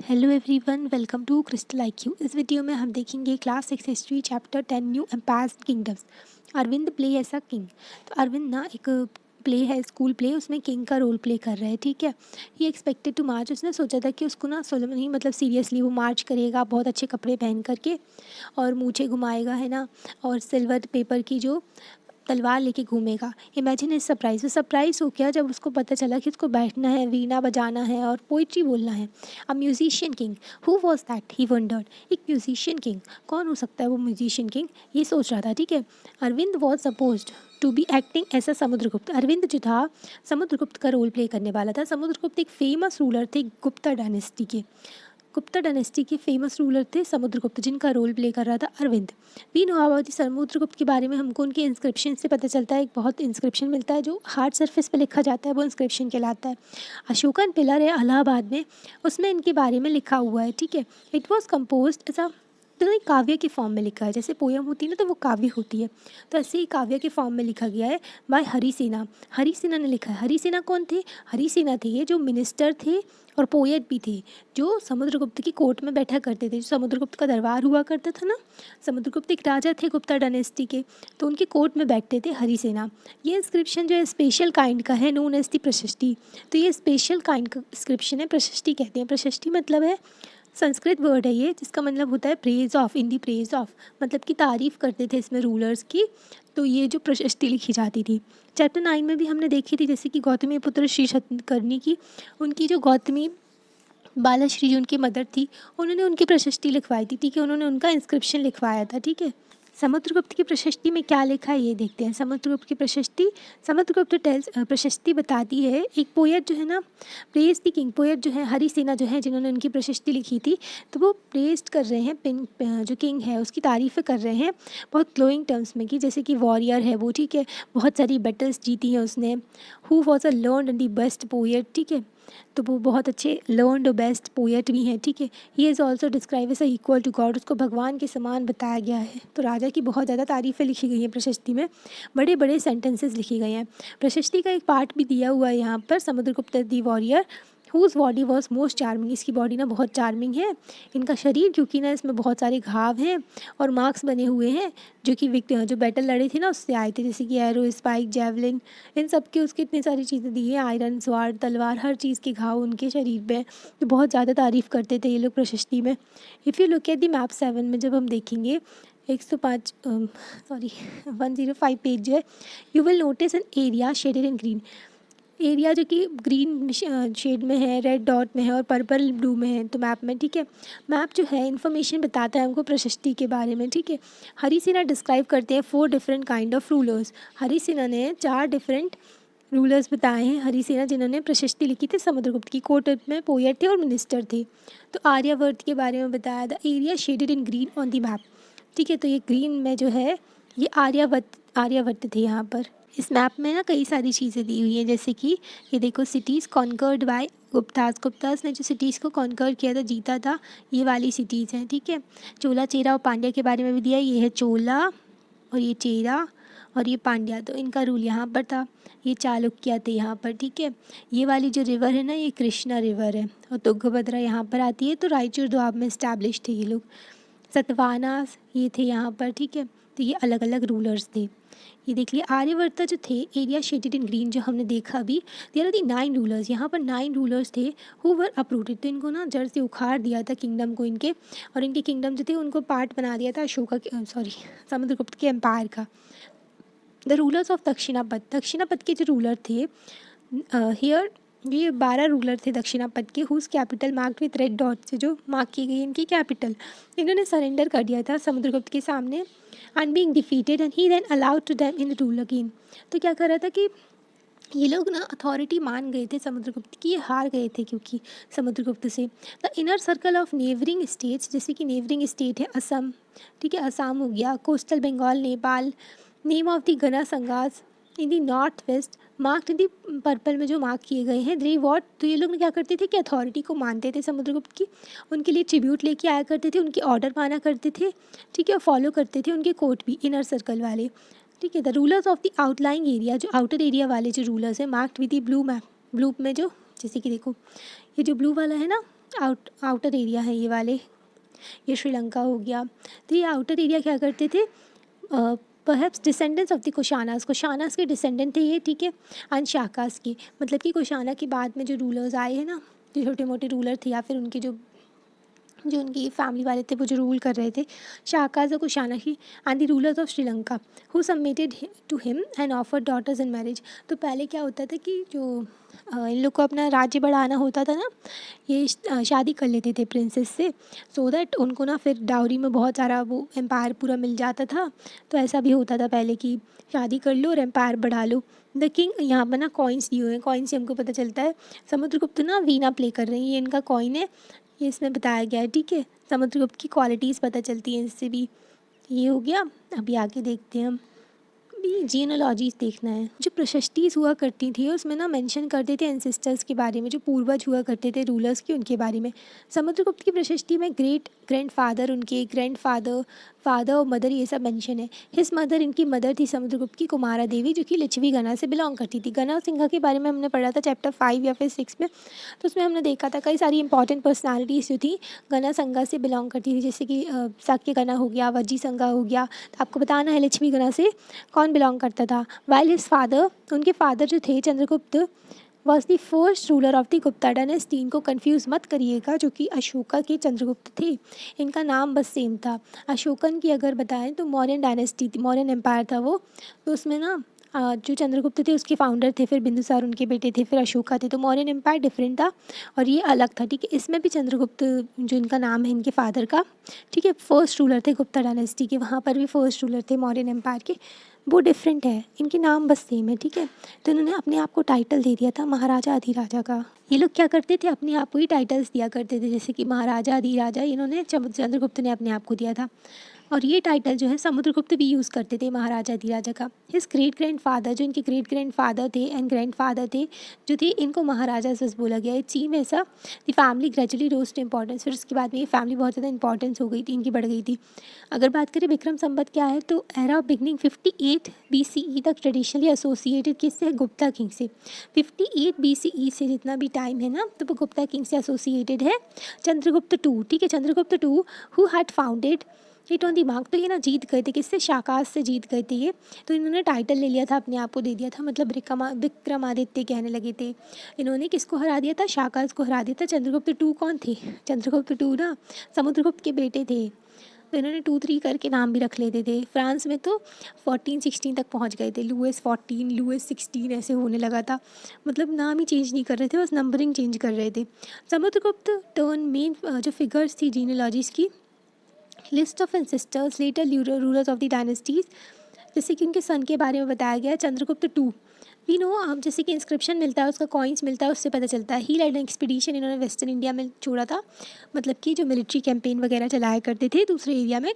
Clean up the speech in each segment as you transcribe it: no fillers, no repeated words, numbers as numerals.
Hello everyone, welcome to crystal IQ. इस video में हम देखेंगे class 6 history chapter 10 new empires kingdoms. Arvind play as a king. तो अरविंद ना एक प्ले है, स्कूल प्ले, उसमें किंग का रोल प्ले कर रहा है। ठीक है, ही एक्सपेक्टेड टू मार्च। उसने सोचा था कि उसको ना सोलोमनी मतलब सीरियसली वो मार्च करेगा बहुत अच्छे कपड़े पहन करके और मूछें घुमाएगा, है ना, और सिल्वर पेपर की जो तलवार लेके घूमेगा। Imagine is surprise. वो सरप्राइज हो गया जब उसको पता चला कि उसको बैठना है, वीणा बजाना है और पोइट्री बोलना है। A musician king, who was that, he wondered. एक म्यूजिशियन किंग, कौन हो सकता है वो म्यूजिशियन किंग, ये सोच रहा था। ठीक है, Arvind was supposed to be acting as a Samudragupta. Arvind जो था समुद्रगुप्त का रोल प्ले करने वाला था। समुद्रगुप्त एक फेमस रूलर थे गुप्ता डायनेस्टी के। गुप्ता डायनेस्टी के फेमस रूलर थे समुद्रगुप्त, जिनका रोल प्ले कर रहा था Arvind. We know about Samudragupta के बारे में हमको उनके इंस्क्रिप्शन से पता चलता है। एक बहुत इंस्क्रिप्शन मिलता है जो हार्ड सरफेस पे लिखा जाता है, वो इंस्क्रिप्शन कहलाता है। अशोकन पिलर है इलाहाबाद में, उसमें इनके बारे में लिखा हुआ है। ठीक है, it was compose as a, तो एक काव्य के फॉर्म में लिखा है। जैसे पोयम होती है ना, तो वो काव्य होती है, तो ऐसे ही काव्य के फॉर्म में लिखा गया है बाय हरि सेना। हरि सेना ने लिखा है। हरि सेना कौन थे? हरि सेना थे ये जो मिनिस्टर थे और पोएट भी थे, जो समुद्रगुप्त की कोर्ट में बैठा करते थे। जो समुद्रगुप्त का दरबार हुआ करता था ना, समुद्रगुप्त एक राजा थे गुप्ता डायनेस्टी के, तो उनकी कोर्ट में बैठते थे हरि सेना। ये इंस्क्रिप्शन जो है स्पेशल काइंड का है, नोन एज दी प्रशस्ति। तो ये स्पेशल काइंड का इंस्क्रिप्शन है, प्रशस्ति कहते हैं। प्रशस्ति मतलब है, संस्कृत वर्ड है ये, जिसका मतलब होता है praise of, in the praise of, मतलब कि तारीफ़ करते थे इसमें रूलर्स की। तो ये जो प्रशस्ति लिखी जाती थी, चैप्टर 9 में भी हमने देखी थी, जैसे कि गौतमी पुत्र श्री शतकर्णी की, उनकी जो गौतमी बाला श्री जी उनकी मदर थी, उन्होंने उनकी प्रशस्ति लिखवाई थी। ठीक है, उन्होंने उनका इंस्क्रिप्शन लिखवाया था। ठीक है, समुद्रगुप्त की प्रशस्ति में क्या लिखा है ये देखते हैं। समुद्रगुप्त की प्रशस्ति, समुद्रगुप्त टेल्स, प्रशस्ति बताती है, एक पोएट जो है ना, प्रेज दी किंग, पोएट जो है हरि सेना जो है, जिन्होंने उनकी प्रशस्ति लिखी थी, तो वो प्रेज्ड कर रहे हैं जो किंग है उसकी तारीफ़ कर रहे हैं बहुत ग्लोइंग टर्म्स में, कि जैसे कि वॉरियर है वो। ठीक है, बहुत सारी बैटल्स जीती हैं उसने। Who was a learned and the best poet. ठीक है, तो वो बहुत अच्छे लर्नड और बेस्ट पोएट भी हैं। ठीक है, he is also describe as equal to God, उसको भगवान के समान बताया गया है। तो राजा की बहुत ज़्यादा तारीफ़ें लिखी गई हैं प्रशस्ति में, बड़े बड़े सेंटेंसेस लिखे गए हैं। प्रशस्ति का एक पार्ट भी दिया हुआ है यहाँ पर, Samudragupta the warrior whose body was most charming. इसकी बॉडी ना बहुत चार्मिंग है, इनका शरीर, क्योंकि ना इसमें बहुत सारे घाव हैं और मार्क्स बने हुए हैं जो कि जो बैटल लड़े थे ना उससे आए थे, जैसे कि एरो, स्पाइक, जेवलिन, इन सब के उसके इतनी सारी चीज़ें दी हैं, आयरन, स्वार्ड, तलवार, हर चीज़ के घाव उनके शरीर पे। तो बहुत ज़्यादा तारीफ़ करते थे ये लोग प्रशस्ति में। If you look at the map 7 में जब हम देखेंगे 105 सॉरी 105 पेज जो है, you will notice an area shaded in green. Area जो कि ग्रीन शेड में है, रेड डॉट में है और पर्पल ब्लू में है, तो मैप में। ठीक है, मैप जो है इन्फॉर्मेशन बताता है हमको प्रशस्ति के बारे में। ठीक है, हरि सेना डिस्क्राइब करते हैं 4 different kind of rulers. Hari सेना ने 4 डिफरेंट रूलर्स बताए हैं, हरि सेना, जिन्होंने प्रशस्ति लिखी थी समुद्रगुप्त की। कोर्ट में पोएट थे और मिनिस्टर थे। तो आर्यावर्त के बारे में बताया था, area shaded in green on the map. ठीक है, तो ये ग्रीन में जो है ये आर्यावर्त थे यहाँ पर। इस मैप में ना कई सारी चीज़ें दी हुई हैं, जैसे कि ये देखो, सिटीज़ कॉन्कर्ड बाय गुप्तास ने जो सिटीज़ को कॉन्कर किया था, जीता था, ये वाली सिटीज़ हैं। ठीक है, चोला, चेरा और पांड्या के बारे में भी दिया है। ये है चोला और ये चेरा और ये पांड्या, तो इनका रूल यहाँ पर था। ये चालुक्य थे यहाँ पर। ठीक है, ये वाली जो रिवर है ना, ये कृष्णा रिवर है और तुंगभद्रा यहाँ पर आती है। तो रायचूर दोआब में इस्टेब्लिश थे ये लोग। सतवाहनास ये थे यहाँ पर। ठीक है, तो ये अलग अलग रूलर्स थे। ये देख लिया, आर्यवर्ता जो थे, एरिया शेडेड इन ग्रीन जो हमने देखा अभी, देयर आर दी 9 रूलर्स। यहाँ पर 9 रूलर्स थे हु वर अपरूटेड, तो इनको ना जड़ से उखाड़ दिया था किंगडम को इनके, और इनके किंगडम जो थे उनको पार्ट बना दिया था अशोका के, सॉरी, समुद्रगुप्त के एम्पायर का। The rulers of Dakshinapatha, Dakshinapatha के जो रूलर थे हियर, ये 12 रूलर थे दक्षिणापथ के, whose capital marked with red dot से जो मार्क की गई इनकी कैपिटल, इन्होंने सरेंडर कर दिया था समुद्रगुप्त के सामने। And being defeated and he then allowed to them in rule again. तो क्या कर रहा था कि ये लोग ना अथॉरिटी मान गए थे समुद्रगुप्त की, ये हार गए थे क्योंकि समुद्रगुप्त से। The inner circle of neighbouring states, जैसे कि नेबरिंग स्टेट है असम, ठीक है, असम हो गया, coastal Bengal, Nepal, name of the Gana sanghas in the north west marked in the purple में जो मार्क किए गए हैं, दे वॉट, तो ये लोग क्या करते थे कि अथॉरिटी को मानते थे समुद्रगुप्त की, उनके लिए ट्रिब्यूट लेके आया करते थे, उनके ऑर्डर माना करते थे। ठीक है, और फॉलो करते थे उनके कोर्ट भी, इनर सर्कल वाले। ठीक है, the rulers of the outlying area, जो आउटर एरिया वाले जो रूलर्स हैं, marked with the blue map, blue में जो, जैसे कि देखो ये जो ब्लू वाला है ना आउटर एरिया है ये वाले, ये श्रीलंका हो गया। तो ये आउटर एरिया क्या करते थे, perhaps descendants of the Kushanas के डिसेंडेंट थे ये, ठीक है। एंड शाकास के, मतलब कि कुशाना के बाद में जो रूलर्स आए हैं ना, जो छोटे मोटे रूलर थे या फिर उनके जो उनकी फैमिली वाले थे वो जो रूल कर रहे थे, शाकाज और कुशाना ही, and the rulers of Sri Lanka who submitted to him and offer daughters in marriage. तो पहले क्या होता था कि जो इन लोग को अपना राज्य बढ़ाना होता था ना, ये शादी कर लेते थे प्रिंसेस से, सो दैट उनको ना फिर डाउरी में बहुत सारा वो एम्पायर पूरा मिल जाता था। तो ऐसा भी होता था पहले कि शादी कर लो और एम्पायर बढ़ा लो। द किंग, यहाँ पर ना कॉइन्स दिए हुए हैं, कॉइन से हमको पता चलता है समुद्रगुप्त ना वीणा प्ले कर रहे हैं, ये इनका कॉइन है, ये इसमें बताया गया है, ठीक है। समुद्रगुप्त की क्वालिटीज़ पता चलती हैं इससे भी। ये हो गया। अभी आगे देखते हैं हम, अभी जीनोलॉजीज देखना है। जो प्रशस्तिज हुआ करती थी उसमें ना मेंशन करते थे एंसेस्टर्स के बारे में, जो पूर्वज हुआ करते थे रूलर्स की, उनके बारे में। समुद्रगुप्त की प्रशस्ति में ग्रेट ग्रैंडफादर, उनके ग्रैंडफादर, फादर और मदर, ये सब मेंशन है। हिज मदर, इनकी मदर थी समुद्रगुप्त की कुमारा देवी, जो कि लिच्छवी गणा से बिलोंग करती थी। गणा सिंघा के बारे में हमने पढ़ा था चैप्टर 5 या फिर 6 में, तो उसमें हमने देखा था कई सारी इंपॉर्टेंट पर्सनालिटीज़ जो थी गणा संघा से बिलोंग करती थी, जैसे कि शाक्य गणा हो गया, वज्जी संघा हो गया। तो आपको बताना है लिच्छवी गणा से कौन बिलोंग करता था। वाइल हिज फादर, उनके फादर जो थे Chandragupta, was the first ruler of the Gupta dynasty. इनको कन्फ्यूज़ मत करिएगा, जो कि अशोका के चंद्रगुप्त थे, इनका नाम बस सेम था। अशोकन की अगर बताएं तो मौर्यन डायनेस्टी थी, मौर्यन एम्पायर था वो, तो उसमें ना जो चंद्रगुप्त थे उसके फाउंडर थे, फिर बिंदुसार उनके बेटे थे, फिर अशोका थे। तो मौर्यन एम्पायर डिफरेंट था और ये अलग था, ठीक है। इसमें भी चंद्रगुप्त जो इनका नाम है इनके फादर का, ठीक है, फर्स्ट रूलर थे गुप्ता डायनेस्टी के, वहाँ पर भी फर्स्ट रूलर थे मौर्यन एम्पायर के, वो डिफरेंट है, इनके नाम बस सेम है, ठीक है। तो इन्होंने अपने आप को टाइटल दे दिया था महाराजा अधिराजा का। ये लोग क्या करते थे, अपने आप को ही टाइटल्स दिया करते थे, जैसे कि महाराजा अधिराजा इन्होंने चंद्रगुप्त ने अपने आप को दिया था। और ये टाइटल जो है समुद्रगुप्त भी यूज़ करते थे महाराजा अधिराजा का। हिज ग्रेट ग्रैंडफादर, जो इनके ग्रेट ग्रैंडफादर थे एंड ग्रैंडफादर थे जो थे, इनको महाराजा बस बोला गया। इट सीम ऐसा the family gradually rose to importance. फिर उसके बाद में ये फैमिली बहुत ज़्यादा इंपॉर्टेंस हो गई थी, इनकी बढ़ गई थी। अगर बात करें विक्रम संवत क्या है, तो एरा बिगनिंग 58 BCE तक ट्रेडिशनली एसोसिएटेड किससे, गुप्ता किंग से। 58 BCE से जितना भी टाइम है ना, तो वो गुप्ता किंग से एसोसिएटेड है। चंद्रगुप्त टू, ठीक है, Chandragupta two who had founded it on the mark. तो ये ना जीत गए थे, किससे, शाकास से जीत गए थे ये। तो इन्होंने टाइटल ले लिया था, अपने आप को दे दिया था, मतलब विक्रमादित्य कहने लगे थे। इन्होंने किसको हरा दिया था, शाकास को हरा दिया था। चंद्रगुप्त टू कौन थे, चंद्रगुप्त टू ना समुद्रगुप्त के बेटे थे। तो इन्होंने 2-3 करके नाम भी रख लेते थे। फ्रांस में तो 14-16 तक पहुंच गए थे, लुइस 14, लुइस 16 ऐसे होने लगा था, मतलब नाम ही चेंज नहीं कर रहे थे, बस नंबरिंग चेंज कर रहे थे। समुद्रगुप्त टर्न मेन जो फिगर्स थी जीनियोलॉजीज की, list of ancestors later rulers of the dynasties, जैसे कि उनके सन के बारे में बताया गया है। चंद्रगुप्त टू वी नो, जैसे कि इंस्क्रिप्शन मिलता है, उसका कॉइन्स मिलता है, उससे पता चलता है। ही लेड एन एक्सपीडिशन, इन्होंने वेस्टर्न इंडिया में छोड़ा था, मतलब कि जो मिलिट्री कैंपेन वगैरह चलाया करते थे दूसरे एरिया में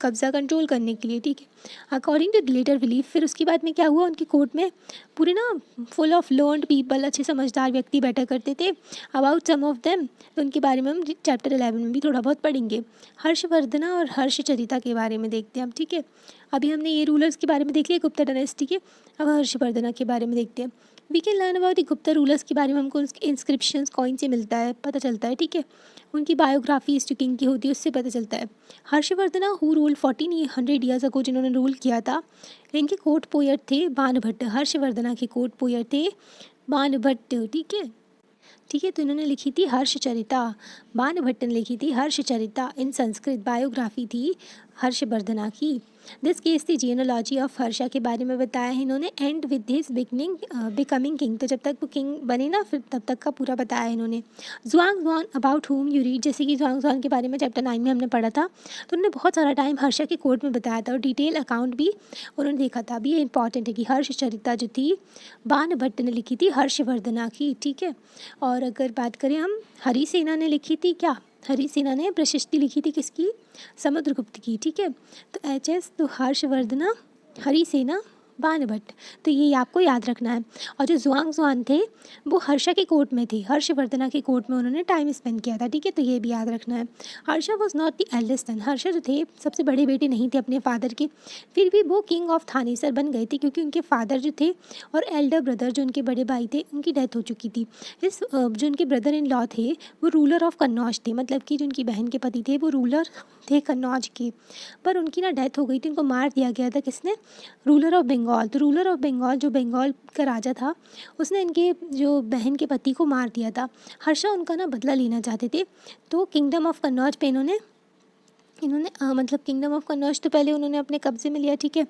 कब्ज़ा कंट्रोल करने के लिए, ठीक है। अकॉर्डिंग टू लेटर बिलीफ, फिर उसके बाद में क्या हुआ, उनकी कोर्ट में पूरे ना फुल ऑफ लर्नड पीपल, अच्छे समझदार व्यक्ति बैठा करते थे। अबाउट सम ऑफ देम, तो उनके बारे में हम चैप्टर 11 में भी थोड़ा बहुत पढ़ेंगे। हर्षवर्धना और हर्षचरिता के बारे में देखते हैं हम, ठीक है। अभी हमने ये रूलर्स के बारे में देख लिया गुप्ता डायनेस्टी के, अब हर्षवर्धना के बारे में देखते हैं। We can learn about the Gupta rulers के बारे में हमको उनके इंस्क्रिप्शंस कॉइन से मिलता है, पता चलता है, ठीक है। उनकी बायोग्राफी जो किंग की होती है उससे पता चलता है। हर्षवर्धना हु रूल 1400 ईयर्स अगो, जिन्होंने रूल किया था, इनके कोर्ट पोएट थे बाणभट्ट। हर्षवर्धना के कोर्ट पोएट थे बाणभट्ट, ठीक है, ठीक है। तो इन्होंने लिखी थी हर्षचरिता, बाणभट्ट ने लिखी थी हर्षचरिता। इन संस्कृत बायोग्राफी थी हर्षवर्धना की। दिस केस थी जीनोलॉजी ऑफ हर्षा के बारे में बताया है इन्होंने। And with his becoming king, तो जब तक वो किंग बने ना फिर तब तक का पूरा बताया है इन्होंने। जुआंग अबाउट हुम यू रीड, जैसे कि जुआंग के बारे में चैप्टर 9 में हमने पढ़ा था, तो उन्होंने बहुत सारा टाइम हर्षा के कोर्ट में बताया था और डिटेल अकाउंट भी उन्होंने देखा था। अभी ये इंपॉर्टेंट है कि हर्षचरिता जो थी बाणभट्ट ने लिखी थी हर्षवर्धना की, ठीक है। और अगर बात करें हम, हरिसेना ने लिखी थी क्या, हरिसेना ने प्रशस्ति लिखी थी किसकी, समुद्रगुप्त की, ठीक है। तो HS, तो हर्षवर्धना, हरिसेना बाणभट्ट। तो ये आपको याद रखना है। और जो जुआंग थे वो हर्षा के कोर्ट में थे, हर्षवर्धना के कोर्ट में उन्होंने टाइम स्पेंड किया था, ठीक है। तो ये भी याद रखना है। Harsha was not the eldest son, Harsha जो थे सबसे बड़े बेटे नहीं थे अपने फादर के, फिर भी वो किंग ऑफ थानेसर बन गए थे क्योंकि उनके फादर जो थे और एल्डर ब्रदर जो उनके बड़े भाई थे उनकी डेथ हो चुकी थी। इस जो उनके ब्रदर इन लॉ थे वो रूलर ऑफ कन्नौज थे, मतलब कि जो उनकी बहन के पति थे वो रूलर थे कन्नौज के, पर उनकी ना डेथ हो गई थी, उनको मार दिया गया था। किसने? Ruler of Bengal. तो रूलर ऑफ बंगाल जो बंगाल का राजा था उसने इनके जो बहन के पति को मार दिया था। हर्षा उनका ना बदला लेना चाहते थे, तो किंगडम ऑफ कन्नौज पे इन्होंने मतलब किंगडम ऑफ कन्नौज तो पहले उन्होंने अपने कब्जे में लिया, ठीक है,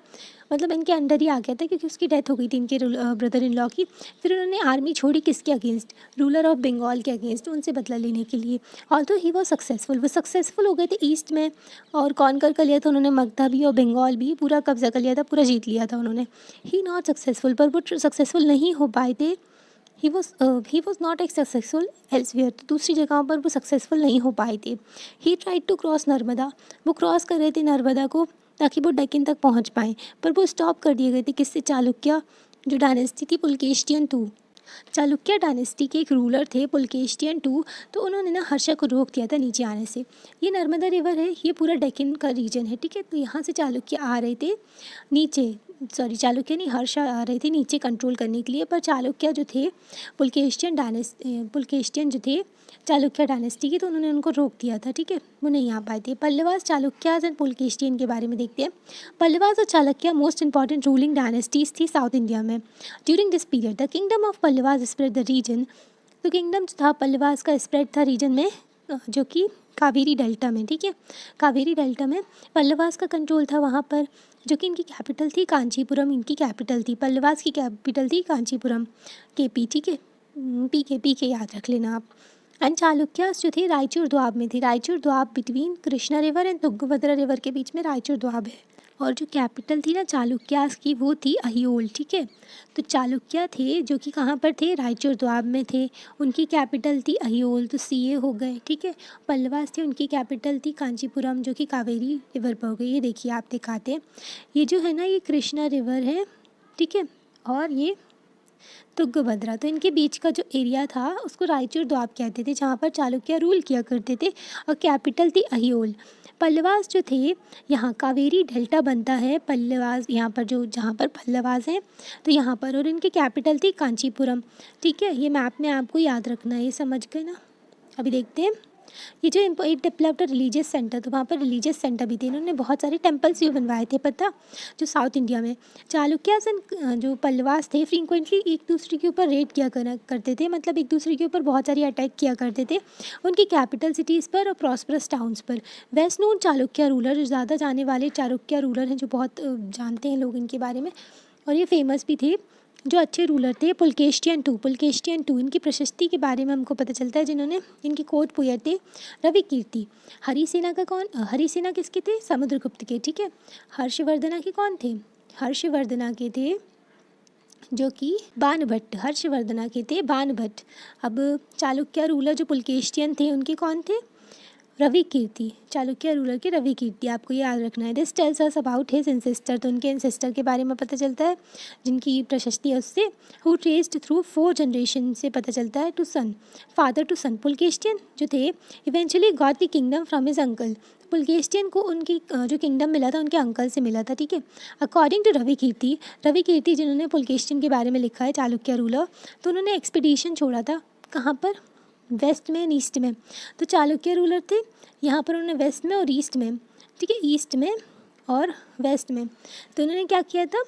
मतलब इनके अंडर ही आ गया था क्योंकि उसकी डेथ हो गई थी इनके ब्रदर इन लॉ की। फिर उन्होंने आर्मी छोड़ी किसके अगेंस्ट? रूलर ऑफ बंगाल के अगेंस्ट, उनसे बदला लेने के लिए। ऑल्दो ही वॉज सक्सेसफुल, वो सक्सेसफुल हो गए थे ईस्ट में और कॉन्कर कर लिया था उन्होंने, मगधा भी और बंगाल भी पूरा कब्जा कर लिया था, पूरा जीत लिया था उन्होंने। ही नॉट सक्सेसफुल, पर वो सक्सेसफुल नहीं हो पाए थे। ही वॉज नॉट एक सक्सेसफुल एल्सवेयर, तो दूसरी जगहों पर वो सक्सेसफुल नहीं हो पाए थे। He tried to cross Narmada, वो क्रॉस कर रहे थे नर्मदा को ताकि वो डेक्कन तक पहुंच पाएँ, पर वो स्टॉप कर दिए गए थे। किससे? चालुक्य जो डायनेस्टी थी, पुलकेशियन टू, चालुक्य डायनेस्टी के एक रूलर थे पुलकेशियन टू, तो उन्होंने ना हर्षा को रोक दिया था नीचे आने से। ये नर्मदा रिवर है, ये पूरा डेक्कन का रीजन है, ठीक है। तो यहाँ से चालुक्य आ रहे थे नीचे, सॉरी चालुक्य नहीं, हर्षा आ रहे थे नीचे कंट्रोल करने के लिए, पर चालुक्य जो थे पुलकेशियन जो थे चालुक्य डायनेस्टी की, तो उन्होंने उनको रोक दिया था, ठीक है, वो नहीं आ पाए थे। पल्लवास, चालुक्यास एंड पुलकेशियन के बारे में देखते हैं। पल्लवास और Chalukya most important ruling dynasties थी साउथ इंडिया में। During this period the kingdom of Pallavas spread the region, तो किंगडम जो था पल्लवास का स्प्रेड था रीजन में, जो कि कावेरी डेल्टा में, ठीक है, कावेरी डेल्टा में पल्लवास का कंट्रोल था वहाँ पर, जो कि इनकी कैपिटल थी कांचीपुरम, इनकी कैपिटल थी, पल्लवास की कैपिटल थी कांचीपुरम, केपी, ठीक है, पीके याद रख लेना आप। एंड चालुक्यास जो थे रायचूर द्वाब में थे, Raichur doab between Krishna river and Tungabhadra river के बीच में रायचूर द्वाब है। और जो कैपिटल थी ना चालुक्यास की वो थी अहियोल, ठीक है। तो चालुक्य थे जो कि कहाँ पर थे? रायचूर द्वाब में थे, उनकी कैपिटल थी अहियोल, तो सीए हो गए, ठीक है। पल्लवास थे, उनकी कैपिटल थी कांचीपुरम जो कि कावेरी रिवर पर हो गई। ये देखिए आप दिखाते हैं, ये जो है ना ये कृष्णा रिवर है, ठीक है, और ये तुंगभद्रा, तो इनके बीच का जो एरिया था उसको रायचूर द्वाब कहते थे, जहाँ पर चालुक्य रूल किया करते थे, और कैपिटल थी अहियोल। पल्लवास जो थे, यहाँ कावेरी डेल्टा बनता है पल्लवास, यहाँ पर जो जहाँ पर पल्लवास है तो यहाँ पर, और इनकी कैपिटल थी कांचीपुरम, ठीक है। ये मैप में आपको याद रखना है, ये समझ गए ना। अभी देखते हैं ये जो इट डेवलप्ड रिलीजियस सेंटर, तो वहाँ पर रिलीजियस सेंटर भी थे, इन्होंने बहुत सारे टेम्पल्स भी बनवाए थे, पता, जो साउथ इंडिया में। चालुक्यास जो पल्लवास थे फ्रीक्वेंटली एक दूसरे के ऊपर रेड किया करते थे, मतलब एक दूसरे के ऊपर बहुत सारी अटैक किया करते थे उनकी कैपिटल सिटीज़ पर और प्रॉस्परस टाउन्स पर। वेस्ट नोन चालुक्य रूलर, जो ज़्यादा जाने वाले चालुक्य रूलर हैं, जो बहुत जानते हैं लोग इनके बारे में, और ये फेमस भी थे, जो अच्छे रूलर थे, पुलकेशियन टू, इनकी प्रशस्ति के बारे में हमको पता चलता है, जिन्होंने इनके कोट पोएट थे रवि कीर्ति। हरिसेना का कौन? हरिसेना किसके थे? समुद्रगुप्त के, ठीक है। हर्षवर्धना के कौन थे? हर्षवर्धना के थे जो कि बाणभट्ट, हर्षवर्धना के थे बाणभट्ट। अब चालुक्य रूलर जो पुलकेशियन थे उनके कौन थे? रवि कीर्ति, चालुक्य रूलर के रवि कीर्ति, आपको याद रखना है। This tells us about his ancestor, तो उनके एंसेस्टर के बारे में पता चलता है, जिनकी प्रशस्ति है उससे। हु ट्रेस्ड थ्रू 4 जनरेशन से पता चलता है, to son, father to son. Pulakeshin जो थे eventually got the kingdom from his uncle, Pulakeshin को उनकी जो किंगडम मिला था उनके अंकल से मिला था, ठीक है। अकॉर्डिंग टू रवि कीर्ति जिन्होंने पुलकेशियन के बारे में लिखा है चालुक्य रूलर, तो उन्होंने एक्सपीडिशन छोड़ा था, कहाँ पर? वेस्ट में एंड ईस्ट में। तो चालुक्य रूलर थे, यहाँ पर उन्होंने वेस्ट में और ईस्ट में, ठीक है, ईस्ट में और वेस्ट में। तो उन्होंने क्या किया था,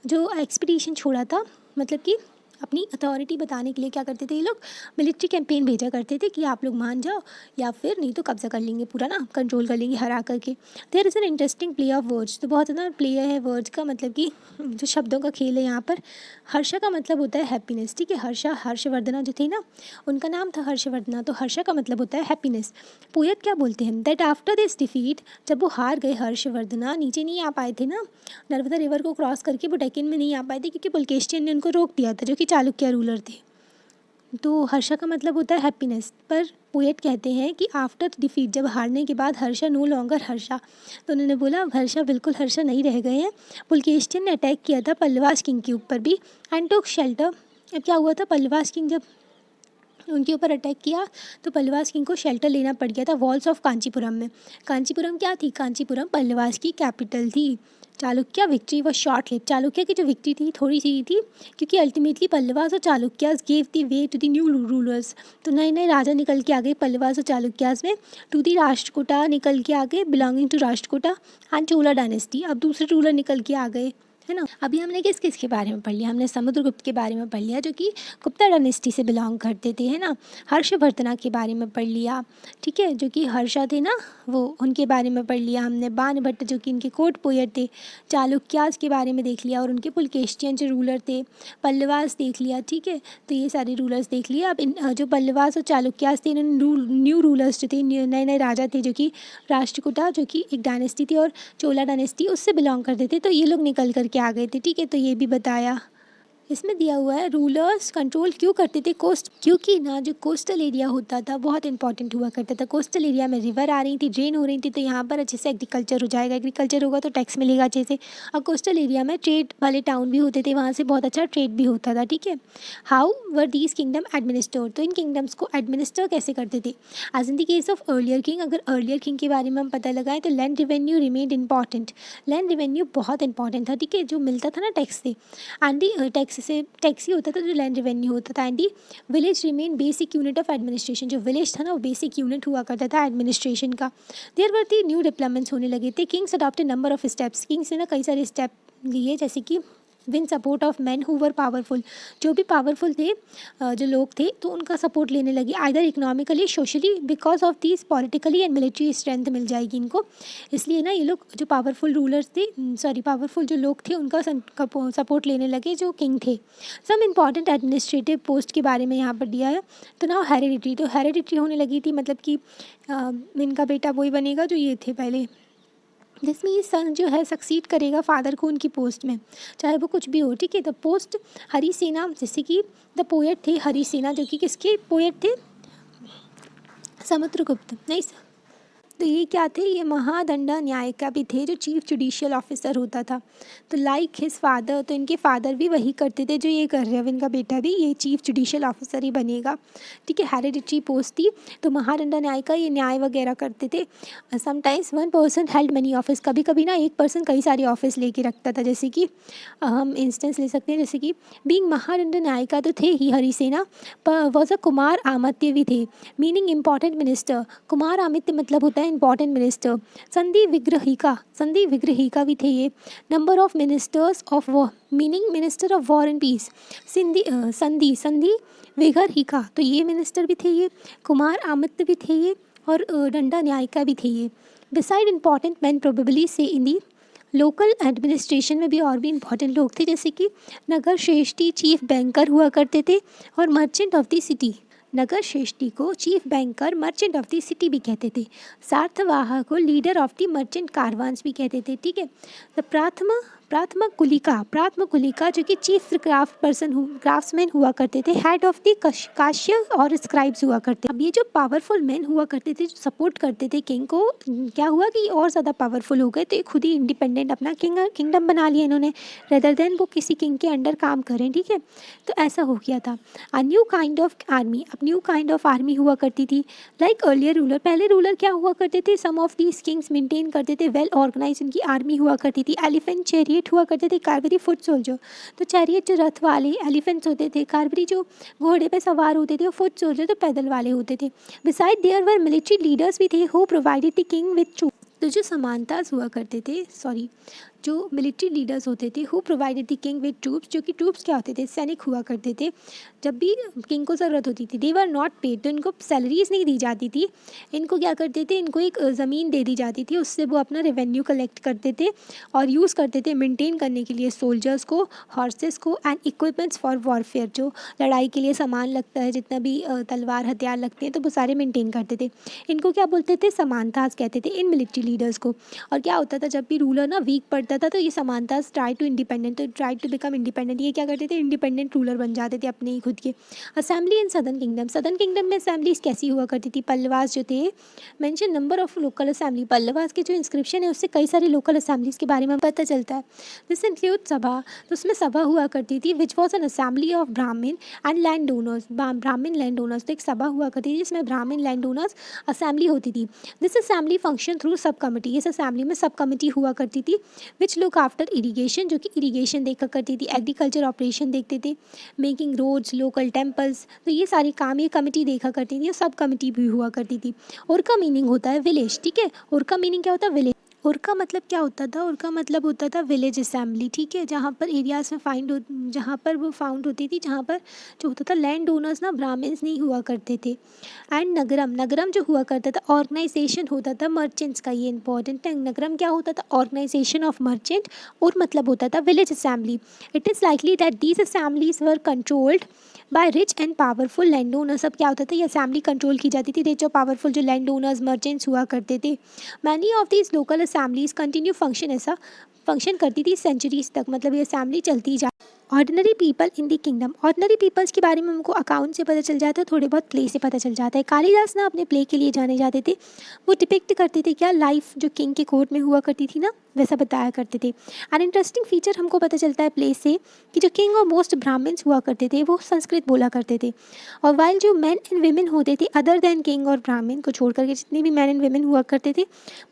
जो एक्सपीडिशन छोड़ा था, मतलब कि अपनी अथॉरिटी बताने के लिए क्या करते थे ये लोग, मिलिट्री कैंपेन भेजा करते थे कि आप लोग मान जाओ या फिर नहीं तो कब्जा कर लेंगे पूरा ना, कंट्रोल कर लेंगे हरा करके। There is an interesting play of words, तो बहुत ज़्यादा प्ले है वर्ड्स का, मतलब कि जो शब्दों का खेल है यहाँ पर। हर्षा का मतलब होता है हैप्पीनेस, ठीक है। हर्षवर्धना जो थी ना, उनका नाम था हर्षवर्धना, तो हर्षा का मतलब होता है हैप्पीनेस। पोएट क्या बोलते हैं? दैट आफ्टर दिस डिफीट, जब वो हार गए हर्षवर्धना, नीचे नहीं आ पाए थे ना, नर्मदा रिवर को क्रॉस करके वो डेक्कन में नहीं आ पाए थे क्योंकि पुलकेशियन ने उनको रोक दिया था, जो कि चालुक्य रूलर थे, तो हर्षा का मतलब होता है हैप्पीनेस, पर पोएट कहते हैं कि आफ्टर डिफीट, जब हारने के बाद हर्षा नो लॉन्गर हर्षा, तो उन्होंने बोला अब हर्षा बिल्कुल हर्षा नहीं रह गए हैं। पुलकेशिन ने अटैक किया था पल्लवास किंग के ऊपर भी एंड टुक शेल्टर। अब क्या हुआ था, पल्लवास किंग जब उनके ऊपर अटैक किया तो पल्लवास किंग को शेल्टर लेना पड़ गया था वॉल्स ऑफ कांचीपुरम में। कांचीपुरम क्या थी, कांचीपुरम पल्लवास की कैपिटल थी। चालुक्य विक्ट्री व शॉर्ट लिव, चालुक्य की जो विक्ट्री थी थोड़ी सी थी, क्योंकि अल्टीमेटली पल्लवास और Chalukyas gave the way to the new rulers. तो नए नए राजा निकल के आ गए पल्लवास और चालुक्यास में, टू द राष्ट्रकूटा निकल के आ गए belonging to Rashtrakuta and Chola dynasty. अब दूसरे रूलर निकल के आ गए, है ना। अभी हमने किस किस के बारे में पढ़ लिया, हमने समुद्रगुप्त के बारे में पढ़ लिया जो कि गुप्ता डायनेस्टी से बिलोंग करते थे, है ना। हर्षवर्धना के बारे में पढ़ लिया, ठीक है, जो कि हर्षा थे ना, वो उनके बारे में पढ़ लिया हमने। बाणभट्ट जो कि इनके कोर्ट पोएट थे। चालुक्यास के बारे में देख लिया और उनके पुलकेशियन जो रूलर थे। पल्लवास देख लिया, ठीक है, तो ये सारे रूलर्स देख लिया। अब इन जो पल्लवास और चालुक्यास थे, इन्होंने न्यू रूलर्स जो थे, नए नए राजा थे जो कि राष्ट्रकूटा जो कि एक डायनेस्टी थी और चोला डायनेस्टी उससे बिलोंग करते थे, तो ये लोग निकल करके आ गए थे, ठीक है। तो ये भी बताया। इसमें दिया हुआ है रूलर्स कंट्रोल क्यों करते थे कोस्ट, क्योंकि ना जो कोस्टल एरिया होता था बहुत इंपॉर्टेंट हुआ करता था। कोस्टल एरिया में रिवर आ रही थी, ड्रेन हो रही थी, तो यहाँ पर अच्छे से एग्रीकल्चर हो जाएगा, एग्रीकल्चर होगा तो टैक्स मिलेगा अच्छे से। और कोस्टल एरिया में ट्रेड वाले टाउन भी होते थे, वहाँ से बहुत अच्छा ट्रेड भी होता था, ठीक है। How were these kingdom administered, तो इन किंगडम्स को एडमिनिस्टर कैसे करते थे। As in the case of earlier king, अगर अर्लियर किंग के बारे में हम पता लगाएं तो land revenue remained important, land revenue बहुत इंपॉर्टेंट था, ठीक है, जो मिलता था ना टैक्स से, एंड दी टैक्स ही होता था जो लैंड रेवेन्यू होता था। And the village remain basic unit of administration, जो विलेज था ना वो बेसिक यूनिट हुआ करता था एडमिनिस्ट्रेशन का। There were the new developments होने लगे थे। Kings adopted number of steps, kings ने ना कई सारे स्टेप लिए, जैसे कि win support of man who were powerful, जो भी पावरफुल थे जो लोग थे तो उनका सपोर्ट लेने लगे, either economically socially, because of this politically and military strength मिल जाएगी इनको। इसलिए ना ये लोग जो पावरफुल रूलर्स थे, पावरफुल जो लोग थे उनका सपोर्ट लेने लगे जो किंग थे। सम इम्पॉर्टेंट एडमिनिस्ट्रेटिव पोस्ट के बारे में यहाँ पर दिया है। तो ना हेरिडिटी, तो हेरिडिटी होने लगी थी, मतलब कि इनका बेटा वही बनेगा जो ये थे पहले, जिसमें ये सन जो है सक्सीड करेगा फादर को उनकी पोस्ट में, चाहे वो कुछ भी हो, ठीक है। द पोस्ट हरिसेना, जैसे कि द पोएट थे हरिसेना, जो कि किसके पोएट थे, समुद्रगुप्त, नहीं। तो ये क्या थे, ये महादंडा न्यायिका भी थे, जो चीफ जुडिशियल ऑफिसर होता था। तो लाइक हिज फादर, तो इनके फादर भी वही करते थे जो ये कर रहे हैं, अब इनका बेटा भी ये चीफ जुडिशियल ऑफिसर ही बनेगा, ठीक है। हेरिडिटरी पोस्ट थी, तो महादंडा न्यायिका ये न्याय वगैरह करते थे। Sometimes one person held money office, कभी कभी ना एक पर्सन कई सारे ऑफिस लेके रखता था, जैसे कि हम इंस्टेंस ले सकते हैं, जैसे कि बीइंग महादंडा न्यायिका तो थे ही हरिसेना, पर वॉज अ कुमार आमित्य भी थे, मीनिंग इम्पॉर्टेंट मिनिस्टर। कुमार आमित्य मतलब होता है इंपॉर्टेंट मिनिस्टर। संधि विग्रहिका भी थे ये। Number of ministers of war, meaning minister of war and peace. संधि विग्रहिका, तो ये मिनिस्टर भी थे ये। कुमार आमित्य भी थे ये, और दंडा न्यायिका भी थे ये। बिसाइड इंपॉर्टेंट मैन प्रोबेबली से इन दी लोकल एडमिनिस्ट्रेशन में भी और भी इंपॉर्टेंट लोग थे, जैसे कि नगर श्रेष्ठी चीफ बैंकर हुआ करते थे, और मर्चेंट ऑफ द सिटी। नगर श्रेष्ठी को chief banker merchant of the city भी कहते थे। सार्थवाह को लीडर ऑफ द मर्चेंट कारवान्स भी कहते थे, ठीक है। तो प्राथम कुलिका जो कि चीफ क्राफ्ट्समैन हुआ करते थे, हेड ऑफ द काश्य और स्क्राइब्स हुआ करते। अब ये जो पावरफुल मैन हुआ करते थे जो सपोर्ट करते थे किंग को, क्या हुआ कि और ज़्यादा पावरफुल हो गए, तो खुद ही इंडिपेंडेंट अपना किंगडम बना लिया इन्होंने, रेदर देन वो किसी किंग के अंडर काम करें, ठीक है। तो ऐसा हो गया था। A new kind of army, अब न्यू काइंड ऑफ आर्मी हुआ करती थी। लाइक अर्लियर रूलर, पहले रूलर क्या हुआ करते थे, सम ऑफ दीज किंग्स मेंटेन करते थे वेल ऑर्गेनाइज उनकी आर्मी हुआ करती थी। एलिफेंट चैरियट हुआ करते थे, कार्वरी फुट सोल्जर, तो चैरियट जो रथ वाले एलिफेंट्स होते थे, कार्वरी जो घोड़े पे सवार होते थे, और फुट सोल्जर तो पैदल वाले होते थे। Beside there were military leaders भी थे who provided the king with troop, तो जो समानतास हुआ करते थे, जो मिलिट्री लीडर्स होते थे, who provided the king with troops, जो कि ट्रूप्स क्या होते थे, सैनिक हुआ करते थे। जब भी किंग को ज़रूरत होती थी, दे वर नॉट पेड, तो इनको सैलरीज नहीं दी जाती थी, इनको क्या करते थे, इनको एक ज़मीन दे दी जाती थी, उससे वो अपना रेवेन्यू कलेक्ट करते थे और यूज़ करते थे मेंटेन करने के लिए सोल्जर्स को, हॉर्सेस को, एंड इक्विपमेंट्स फॉर वॉरफेयर, जो लड़ाई के लिए सामान लगता है, जितना भी तलवार हथियार लगते हैं, तो वो सारे मेंटेन करते थे। इनको क्या बोलते थे, समानतास कहते थे इन मिलिट्री लीडर्स को। और क्या होता था, जब भी रूलर ना वीक पड़ता होता था, तो ये समानता ट्राई टू इंडिपेंडेंट, तो ट्राई टू बिकम इंडिपेंडेंट, ये क्या करते थे, इंडिपेंडेंट रूलर बन जाते थे अपने ही खुद के। असेंबली इन सदर्न किंगडम में असेंबलीज कैसी हुआ करती थी, पल्लवास जो थे mention number of local assembly, Pallavas के जो इंस्क्रिप्शन है उससे कई सारी लोकल असेंबलीज के बारे में पता चलता है। दिस इंक्लूड सभा, तो उसमें सभा हुआ करती थी, which was an assembly of ब्राह्मण एंड लैंड ओनर्स, ब्राह्मण लैंड ओनर्स, तो एक सभा हुआ करती थी जिसमें ब्राह्मण लैंड ओनर्स असेंबली होती थी। दिस असेंबली फंक्शन थ्रू सब कमिटी, इस असेंबली में सब कमिटी हुआ करती थी, विच लुक आफ्टर इरीगेशन, जो कि इरीगेशन देखा करती थी, एग्रीकल्चर ऑपरेशन देखते थे, मेकिंग रोड्स, लोकल टेम्पल्स, तो ये सारे काम ये कमिटी देखा करती थी, और सब कमिटी भी हुआ करती थी। और का मीनिंग होता है विलेज, ठीक है, और का मीनिंग क्या होता है, विलेज। और का मतलब क्या होता था, और का मतलब होता था विलेज असेंबली, ठीक है, जहाँ पर एरियाज में जहाँ पर वो फाउंड होती थी, जहाँ पर जो होता था लैंड ओनर्स ना ब्राह्मण्स नहीं हुआ करते थे। एंड नगरम, नगरम जो हुआ करता था ऑर्गेनाइजेशन होता था मर्चेंट्स का, ये इंपॉर्टेंट है, नगरम क्या होता था, ऑर्गेनाइजेशन ऑफ मर्चेंट, और मतलब होता था village assembly. It is likely that these assemblies were controlled by rich and powerful land owners, अब क्या होता था, ये असेंबली कंट्रोल की जाती थी रिच और पावरफुल जो लैंड ओनर्स मर्चेंट्स हुआ करते थे। Many of these local assemblies continue function, ऐसा फंक्शन करती थी सेंचुरीज तक, मतलब ये असेंबली चलती जा। Ordinary people in the kingdom, ordinary peoples के बारे में हमको अकाउंट से पता चल जाता है, थोड़े बहुत प्ले से पता चल जाता है। कालिदास ना अपने प्ले के लिए जाने जाते थे, वो डिपिक्ट करते थे क्या लाइफ जो किंग के कोर्ट में हुआ करती थी ना, वैसा बताया करते थे। एंड इंटरेस्टिंग फीचर हमको पता चलता है प्ले से कि जो किंग और मोस्ट ब्राह्मण्स हुआ करते थे वो संस्कृत बोला करते थे, और वाइल जो मैन एंड वेमेन होते थे अदर देन किंग और ब्राह्मण को छोड़ करके जितने भी मैन एंड वेमेन हुआ करते थे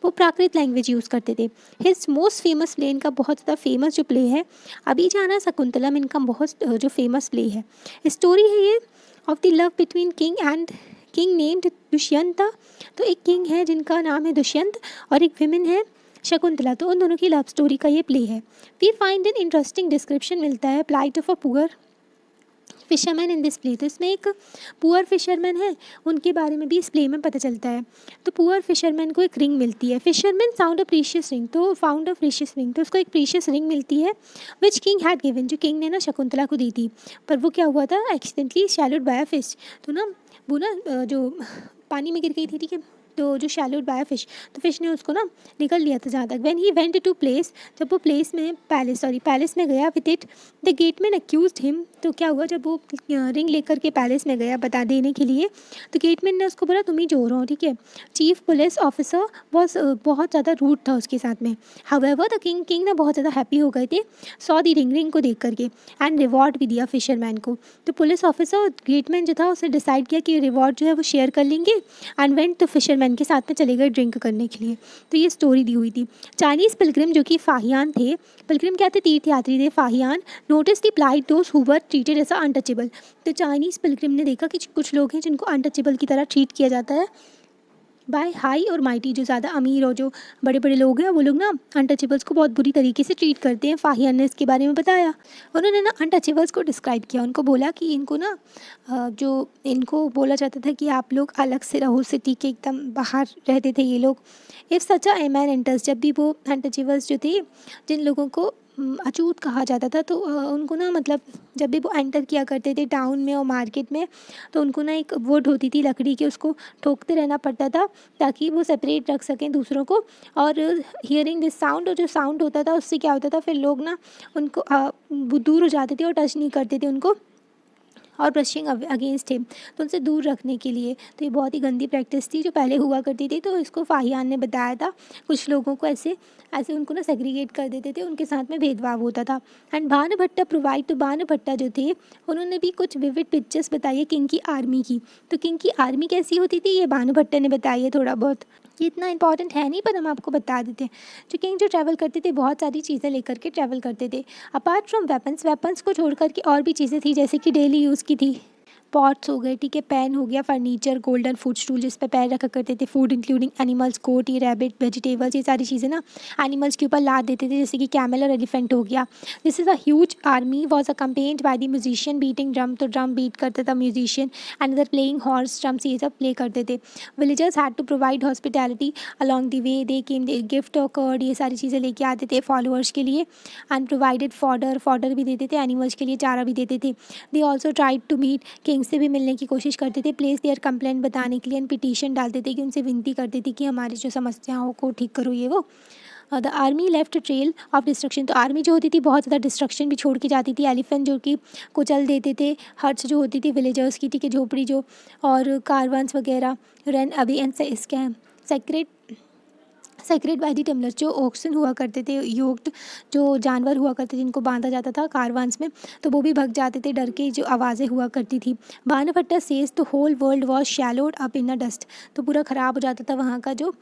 वो प्राकृत लैंग्वेज यूज़ करते थे। हिज मोस्ट फेमस प्ले, इनका बहुत ज़्यादा फेमस जो प्ले है अभी जाना शकुंतलम, इनका बहुत जो फेमस प्ले है। स्टोरी है ये of the love between king named Dushyanta, तो एक किंग है जिनका नाम है दुष्यंत और एक विमेन है शकुंतला, तो उन दोनों की लव स्टोरी का ये प्ले है। We find an interesting description मिलता है plight of a poor fisherman in this play, तो इसमें एक पुअर फिशरमैन है उनके बारे में भी इस प्ले में पता चलता है। तो पुअर फिशरमैन को एक रिंग मिलती है, fisherman found a precious ring, तो फाउंड अ प्रीशियस रिंग, तो उसको एक प्रीशियस रिंग मिलती है विच किंग हैड गिवन, जो किंग ने ना शकुंतला को दी थी, पर वो क्या हुआ था एक्सीडेंटली शैलोड बाय अ फिश, तो ना वो ना जो पानी में गिर गई थी, ठीक है, तो जो शैलोड बाय फिश, तो फिश ने उसको ना निकल लिया था जहाँ तक। When he went to place, जब वो प्लेस में पैलेस में गया with it, the gateman accused him, तो क्या हुआ जब वो रिंग लेकर के पैलेस में गया बता देने के लिए, तो गेटमैन ने उसको बोला तुम ही चोर हो, ठीक है। चीफ पुलिस ऑफिसर वॉज बहुत ज़्यादा रूड था उसके साथ में। हाउएवर द किंग ना बहुत ज़्यादा हैप्पी हो गए थे सॉ दी रिंग को देख करके, एंड रिवॉर्ड भी दिया फिशरमैन को। तो पुलिस ऑफिसर और गेटमैन जो था उसने डिसाइड किया कि रिवॉर्ड जो है वो शेयर कर लेंगे, एंड वेंट तो फिशरमैन के साथ में चले गए ड्रिंक करने के लिए। तो ये स्टोरी दी हुई थी। चाइनीज़ पिलग्रिम जो कि फाहियान थे, पिलग्रिम क्या थे, तीर्थयात्री थे, Fahien, notice the plight those who were treated as untouchable, तो चाइनीज़ पिलग्रिम ने देखा कि कुछ लोग हैं जिनको अनटचेबल की तरह ट्रीट किया जाता है बाय हाई और माइटी, जो ज़्यादा अमीर और जो बड़े बड़े लोग हैं वो लोग ना अनटचेबल्स को बहुत बुरी तरीके से ट्रीट करते हैं। फाहियान ने इसके बारे में बताया, उन्होंने ना अनटचेबल्स को डिस्क्राइब किया, उनको बोला कि इनको ना जो इनको बोला जाता था कि आप लोग अलग से रहो, सिटी के एकदम बाहर रहते थे ये लोग। If such a man enters, जब भी वो अनटचेबल्स जो थे जिन लोगों को अछूत कहा जाता था, तो उनको ना मतलब जब भी वो एंटर किया करते थे टाउन में और मार्केट में, तो उनको ना एक वुड होती थी लकड़ी की, उसको ठोकते रहना पड़ता था ताकि वो सेपरेट रख सकें दूसरों को। और हियरिंग दिस साउंड, और जो साउंड होता था उससे क्या होता था फिर लोग ना उनको वो दूर हो जाते थे और टच नहीं करते थे उनको, और ब्रशिंग अगेंस्ट हिम, तो उनसे दूर रखने के लिए। तो ये बहुत ही गंदी प्रैक्टिस थी जो पहले हुआ करती थी। तो इसको फाहियान ने बताया था, कुछ लोगों को ऐसे उनको ना सेग्रीगेट कर देते थे, उनके साथ में भेदभाव होता था। एंड भानुभट्टा प्रोवाइड, तो भानुभट्टा जो थे उन्होंने भी कुछ विविड पिक्चर्स बताई है किंग की आर्मी की। तो किंग की आर्मी कैसी होती थी ये भानुभट्टा ने बताई है थोड़ा बहुत, ये इतना इंपॉर्टेंट है नहीं पर हम आपको बता देते हैं। जो किंग जो ट्रैवल करते थे बहुत सारी चीज़ें लेकर के ट्रैवल करते थे। अपार्ट फ्रॉम वेपन्स को छोड़ कर के और भी चीज़ें थी जैसे कि डेली यूज़ की थी, पॉट्स हो गए, ठीक है, पेन हो गया, फर्नीचर, गोल्डन फूड स्टूल जिस पे पैर रखा करते थे, फूड इंक्लूडिंग एनिमल्स, गोट, ये रैबिट, वेजिटेबल्स, ये सारी चीज़ें ना एनिमल्स के ऊपर लाद देते थे जैसे कि कैमल और एलिफेंट हो गया। This is a huge army was accompanied by the musician beating drum, तो ड्रम बीट करता था musician, and other playing horse, drums, ये सब प्ले करते थे। Villagers had to provide hospitality along the way, they came gift और curd, ये सारी चीज़ें लेके आते थे फॉलोअर्स के लिए, एंड प्रोवाइडेड फॉडर भी देते थे, एनिमल्स के लिए चारा भी देते थे। They also tried to meet, king से भी मिलने की कोशिश करते थे, प्लेस देयर कंप्लेंट बताने के लिए, एंड पिटीशन डालते थे कि उनसे विनती करते थे कि हमारी जो समस्याओं को ठीक करो ये वो। The army left trail of destruction, तो आर्मी जो होती थी बहुत ज़्यादा डिस्ट्रक्शन भी छोड़ के जाती थी, एलिफेंट जो कि कुचल देते थे, हट्स जो होती थी विलेजर्स की, ठीक है, झोपड़ी जो, और कारवान्स वगैरह, रन अभी एंड इसके सेक्रेट बाय द टम्बलर्स, जो ऑक्सन हुआ करते थे, योक्ड जो जानवर हुआ करते थे जिनको बांधा जाता था कारवान्स में, तो वो भी भग जाते थे डर के, जो आवाज़ें हुआ करती थी। Banabhatta says the whole world was swallowed up in a dust, तो पूरा ख़राब हो जाता था वहाँ का जो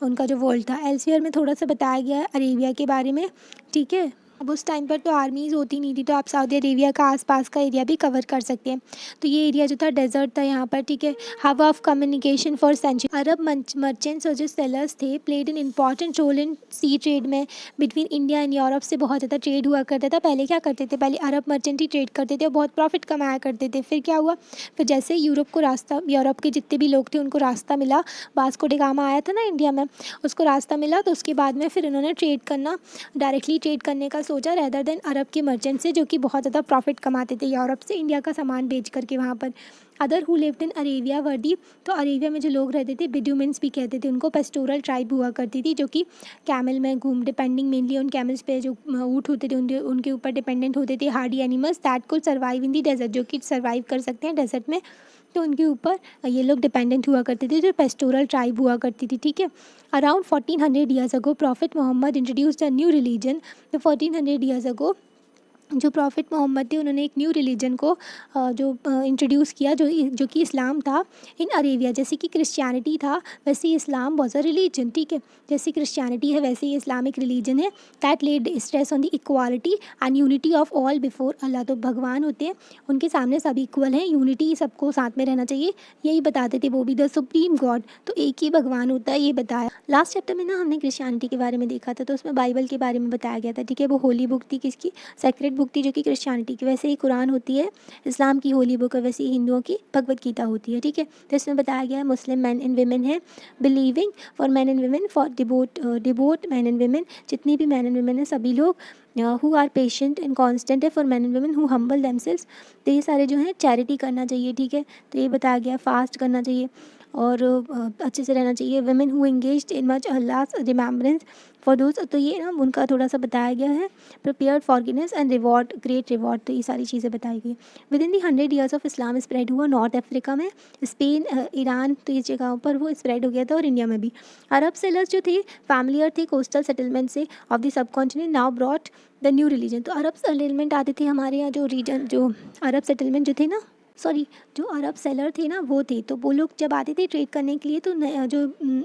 उनका जो वर्ल्ड था। एल्सवियर में थोड़ा सा बताया गया है अरेबिया के बारे में, ठीक है। अब उस टाइम पर तो आर्मीज़ होती नहीं थी, तो आप सऊदी अरेबिया का आसपास का एरिया भी कवर कर सकते हैं। तो ये एरिया जो था डेजर्ट था यहाँ पर, ठीक है। Hub of communication for century, Arab merchants और जो सेलर्स थे played an important role in sea trade में बिटवीन इंडिया एंड यूरोप, से बहुत ज़्यादा ट्रेड हुआ करता था। पहले क्या करते थे, पहले अरब मर्चेंट ही ट्रेड करते थे और बहुत प्रॉफिट कमाया करते थे। फिर क्या हुआ, फिर जैसे यूरोप को रास्ता, यूरोप के जितने भी लोग थे उनको रास्ता मिला, वास्को डी गामा आया था ना इंडिया में, उसको रास्ता मिला, तो उसके बाद में फिर उन्होंने ट्रेड करना, डायरेक्टली ट्रेड करने का सोचा रेदर देन अरब के मर्चेंट से, जो कि बहुत ज़्यादा प्रॉफिट कमाते थे यूरोप से इंडिया का सामान बेच करके वहाँ पर। Other who lived in Arabia वर्दी, तो अरेबिया में जो लोग रहते थे बिडुमिन्स भी कहते थे उनको, पेस्टोरल ट्राइब हुआ करती थी, जो कि कैमल में डिपेंडिंग मेनली ऑन कैमल्स पे, जो ऊँट होते थे उनके ऊपर डिपेंडेंट होते थे। Hardy animals that could survive in the desert, जो कि सर्वाइव कर सकते हैं डेजर्ट में, तो उनके ऊपर ये लोग डिपेंडेंट हुआ करते थे, जो पेस्टोरल ट्राइब हुआ करती थी, ठीक है। Around 1400 years ago prophet Muhammad introduced a new religion, तो 1400 ईयर्स अगो जो प्रॉफिट मोहम्मद थे उन्होंने एक न्यू रिलीजन को जो इंट्रोड्यूस किया, जो कि इस्लाम था इन अरेबिया। जैसे कि क्रिश्चियनिटी था वैसे ही इस्लाम वॉज अ रिलीजन, ठीक है। जैसे क्रिश्चियनिटी है वैसे ही इस्लामिक रिलीजन है। That led stress on the equality and unity of all before Allah, तो भगवान होते हैं उनके सामने सब इक्वल हैं, यूनिटी सबको साथ में रहना चाहिए, यही बताते थे वो भी, द सुप्रीम गॉड, तो एक ही भगवान होता है, ये बताया। लास्ट चैप्टर में ना हमने क्रिश्चियनिटी के बारे में देखा था, तो उसमें बाइबल के बारे में बताया गया था, ठीक है। वो होली बुक थी किसकी, सेक्रेट बुक थी, जो कि क्रिश्चियनिटी की। वैसे ही कुरान होती है इस्लाम की होली बुक है, वैसे ही हिंदुओं की भगवत गीता होती है, ठीक है। तो इसमें बताया गया है मुस्लिम मैन एंड वीमेन है, believing for man and women, for devout man and women, जितनी भी मैन एंड वीमेन है सभी लोग, who are patient and constant है, for man and women who humble themselves, तो ये सारे जो हैं चैरिटी करना चाहिए, ठीक है। तो ये बताया गया, फास्ट करना चाहिए और अच्छे से रहना चाहिए। Women who engaged in much Allah's remembrance for those, तो ये ना उनका थोड़ा सा बताया गया है। Prepared forgiveness and reward, great reward, तो ये सारी चीज़ें बताई गई। Within the 100 years of Islam spread हुआ नॉर्थ अफ्रीका में, स्पेन, ईरान, तो ये जगहों पर वो स्प्रेड हो गया था, और इंडिया में भी। अरब सेलर्स जो थे फैमिलियर थे कोस्टल सेटलमेंट से of the sub continent, now brought the new religion, तो अरब सेटलमेंट आते थे हमारे यहाँ, जो रीजन, जो अरब सेटलमेंट जो थे ना, सॉरी, जो अरब सेलर थे ना वो थे, तो वो लोग जब आते थे ट्रेड करने के लिए, तो जो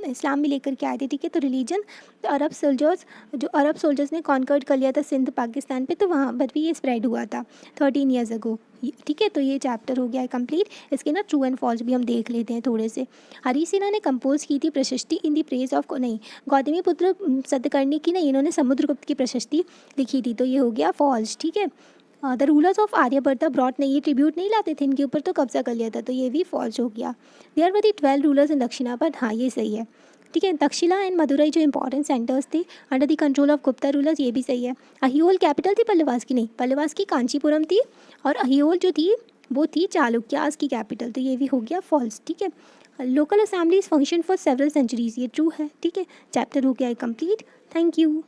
इस्लाम भी लेकर के आए थे, ठीक है। तो रिलीजन, तो अरब सोल्जर्स ने कॉन्कर्ड कर लिया था सिंध पाकिस्तान पे, तो वहाँ पर भी ये स्प्रेड हुआ था 13 ईयर्स अगो, ठीक है। तो ये चैप्टर हो गया है कंप्लीट। इसके ना ट्रू एंड फॉल्स भी हम देख लेते हैं थोड़े से। हरी सिन्हा ने कंपोज की थी प्रशस्ति इन दी प्रेज ऑफ, नहीं, गौतमी पुत्र सत्यकर्णी की नहीं, इन्होंने समुद्रगुप्त की प्रशस्ति लिखी थी, तो ये हो गया फॉल्स, ठीक है। The rulers of Aryabhata brought, नहीं, ये ट्रिब्यूट नहीं लाते थे इनके ऊपर, तो कब्जा कर लिया था, तो ये भी फॉल्स हो गया। There were the 12 rulers in Dakshinapatha, हाँ ये सही है, ठीक है। दक्षिणा एंड मदुरई जो इंपॉर्टेंट सेंटर्स थे under the control of Gupta rulers, ये भी सही है। अहियोल कैपिटल थी पल्लवास की, नहीं, पल्लवास की कांचीपुरम थी, और अहियोल जो थी वो थी चालुक्यास की कैपिटल, तो ये भी हो गया फॉल्स, ठीक है। Local assemblies function for several centuries, ये ट्रू है, ठीक है। चैप्टर हो गया है कंप्लीट। Thank you.